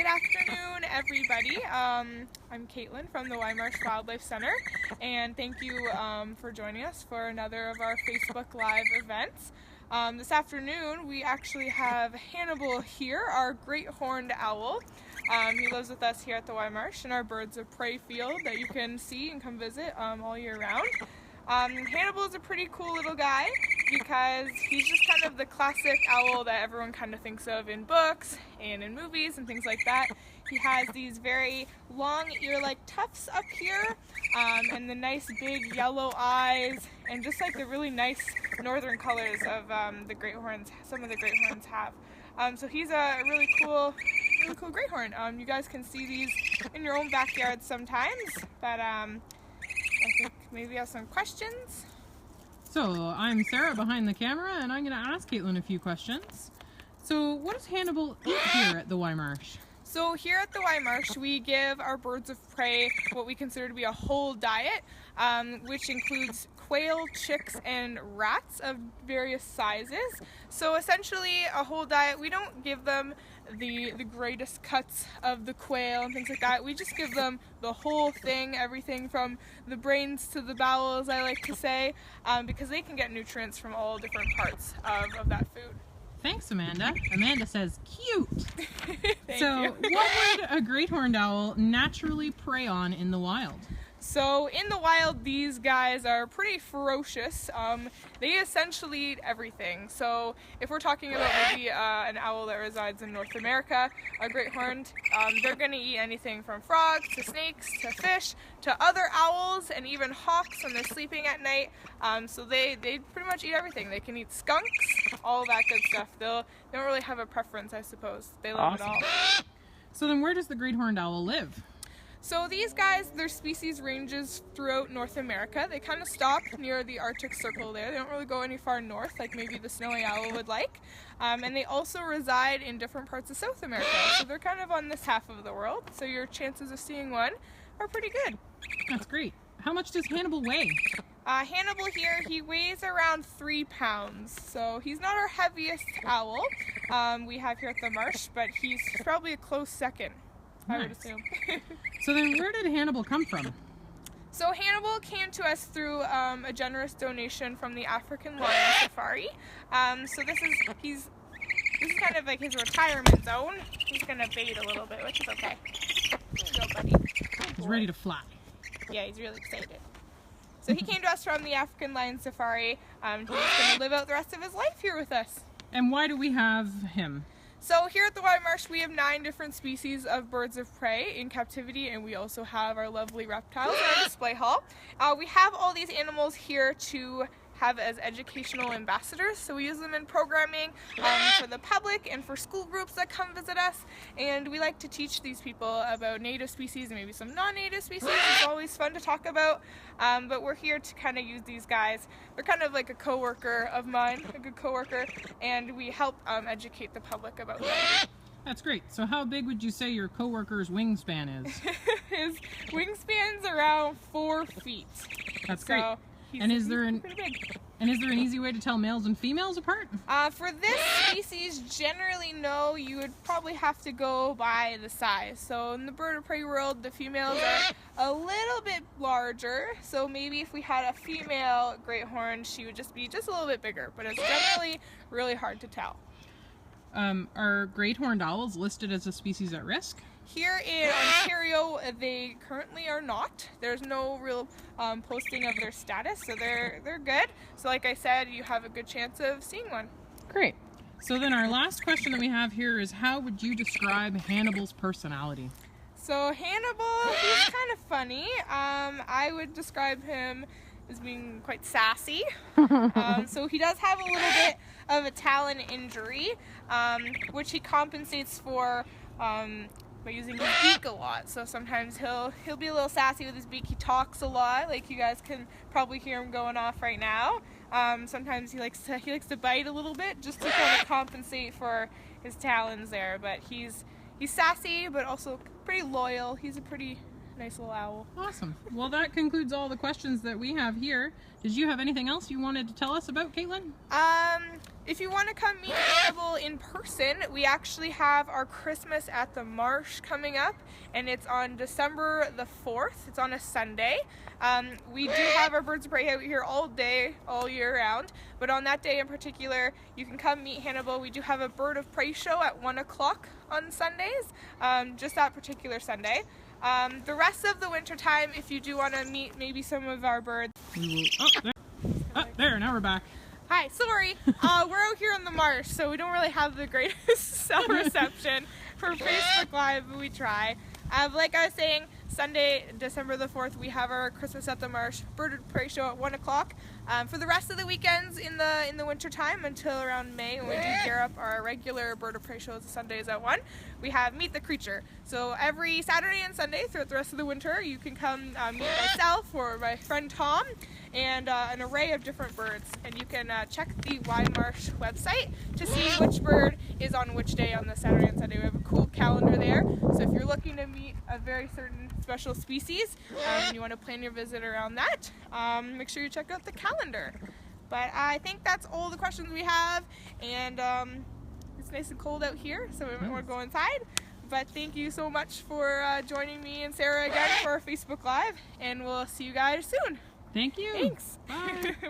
Good afternoon, everybody. I'm Caitlin from the Weimarsh Wildlife Center, and thank you for joining us for another of our Facebook Live events. This afternoon, we actually have Hannibal here, our great horned owl. He lives with us here at the Weimarsh in our birds of prey field that you can see and come visit all year round. Hannibal is a pretty cool little guy because he's just kind of the classic owl that everyone kind of thinks of in books and in movies and things like that. He has these very long ear-like tufts up here and the nice big yellow eyes and just like the really nice northern colors of the great horns, some of the great horns have. So he's a really cool great horn. You guys can see these in your own backyard sometimes, but I think maybe you have some questions. So, I'm Sarah behind the camera, and I'm going to ask Caitlin a few questions. So, what does Hannibal eat here at the Weimarsh? So here at the Weimarsh, we give our birds of prey what we consider to be a whole diet, which includes quail, chicks, and rats of various sizes. So essentially a whole diet. We don't give them the greatest cuts of the quail and things like that. We just give them the whole thing, everything from the brains to the bowels, I like to say, because they can get nutrients from all different parts of that food. Thanks, Amanda. Amanda says cute. So what would a great horned owl naturally prey on in the wild? So in the wild, these guys are pretty ferocious. They essentially eat everything. So if we're talking about maybe an owl that resides in North America, a great horned, they're going to eat anything from frogs to snakes to fish to other owls and even hawks when they're sleeping at night. So they pretty much eat everything. They can eat skunks, all that good stuff. They don't really have a preference, I suppose. They love it all. So then where does the great horned owl live? So these guys, their species ranges throughout North America. They kind of stop near the Arctic Circle there. They don't really go any far north like maybe the snowy owl would like. And they also reside in different parts of South America. So they're kind of on this half of the world. So your chances of seeing one are pretty good. That's great. How much does Hannibal weigh? Hannibal here, he weighs around 3 pounds. So he's not our heaviest owl we have here at the marsh, but he's probably a close second. Nice. I would assume. So then where did Hannibal come from? So Hannibal came to us through a generous donation from the African Lion Safari. So this is kind of like his retirement zone. He's gonna bait a little bit, which is okay. There you go, buddy. He's ready to fly. Yeah, he's really excited. So he came to us from the African Lion Safari. He's gonna live out the rest of his life here with us. And why do we have him? So here at the Weimarsh, we have 9 different species of birds of prey in captivity, and we also have our lovely reptiles in our display hall. We have all these animals here to have as educational ambassadors, so we use them in programming for the public and for school groups that come visit us, and we like to teach these people about native species and maybe some non-native species. It's always fun to talk about, but we're here to kind of use these guys. They're kind of like a co-worker of mine, a good co-worker, and we help educate the public about them. That's great. So how big would you say your co-worker's wingspan is? His wingspan's around 4 feet. That's great. And is there an easy way to tell males and females apart? For this species, generally no. You would probably have to go by the size. So in the bird of prey world, the females are a little bit larger. So maybe if we had a female great horn, she would just be just a little bit bigger. But it's generally really hard to tell. Are great horned owls listed as a species at risk? Here in Ontario, they currently are not. There's no real posting of their status, so they're good. So like I said, you have a good chance of seeing one. Great. So then our last question that we have here is, how would you describe Hannibal's personality? So Hannibal, he's kind of funny. I would describe him as being quite sassy. So he does have a little bit of a talon injury, which he compensates for by using his beak a lot. So sometimes he'll be a little sassy with his beak. He talks a lot, like you guys can probably hear him going off right now. Sometimes he likes to bite a little bit just to kind of compensate for his talons there. But he's sassy, but also pretty loyal. He's a pretty nice little owl. Awesome. Well, that concludes all the questions that we have here. Did you have anything else you wanted to tell us about, Caitlin? If you want to come meet Hannibal in person, we actually have our Christmas at the Marsh coming up, and it's on December the 4th. It's on a Sunday. We do have our birds of prey out here all day, all year round, but on that day in particular, you can come meet Hannibal. We do have a bird of prey show at 1 o'clock on Sundays, just that particular Sunday. The rest of the winter time, if you do want to meet maybe some of our birds. There, now we're back. Hi, sorry. We're out here on the marsh, so we don't really have the greatest cell reception for Facebook Live, but we try. Like I was saying, Sunday, December the 4th, we have our Christmas at the Marsh Bird of Prey show at 1 o'clock. For the rest of the weekends in the winter time until around May, when we do gear up our regular Bird of Prey shows Sundays at 1, we have Meet the Creature. So every Saturday and Sunday throughout the rest of the winter, you can come meet myself or my friend Tom and an array of different birds. And you can check the Marsh website to see which bird is on which day on the Saturday and Sunday. We have a cool calendar there. So if you're looking to meet a very certain special species and you want to plan your visit around that, make sure you check out the calendar. But I think that's all the questions we have, and it's nice and cold out here, so we might want to go inside. But thank you so much for joining me and Sarah again for our Facebook Live, and we'll see you guys soon. Thank you. Thanks. Bye. Bye.